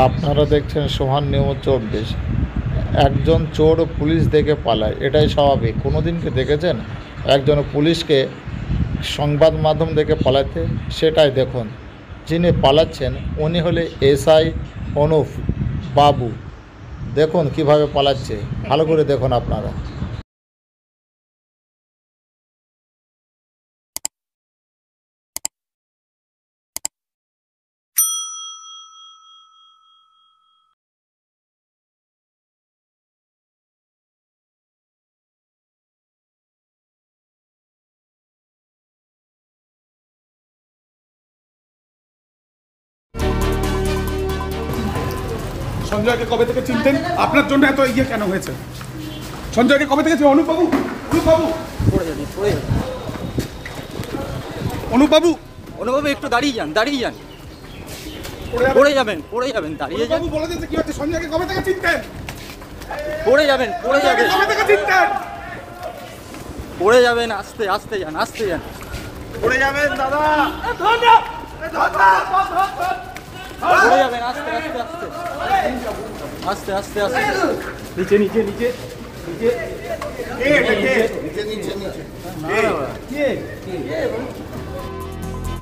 আপনারা দেখছেন সোহান নিউজ 24। একজন চোর পুলিশ দেখে পালায়, এটাই স্বাভাবিক। কোনো দিন কি দেখেছেন একজন পুলিশকে সংবাদ মাধ্যম দেখে পালাতে? সেটাই দেখুন। যিনি পালাচ্ছেন উনি হলে এসআই অনুপ বাবু। দেখুন কিভাবে পালাচ্ছে, ভালো করে দেখুন আপনারা। সঞ্জয়কে কবে থেকে চিনতেন? আপনার জন্য এত ইয়ে কেন হয়েছে? সঞ্জয়কে কবে থেকে চিনেন? অনুপবাবু, অনুপবাবু, অনুপবাবু একটু দাঁড়িয়ে যান, দাঁড়িয়ে যান, পড়ে যাবেন, দাঁড়িয়ে যান। বলে দিতে কি হচ্ছে? সঞ্জয়কে কবে থেকে চিনতেন? পড়ে যাবেন, কবে থেকে চিনতেন? পড়ে যাবেন, আস্তে আস্তে যান, আস্তে যান, পড়ে যাবেন দাদা, পড়ে যাবেন, আস্তে আস্তে আস্তে আস্তে আস্তে আস্তে নিচে নিচে নিচে নিচে নিচে নিচে নিচে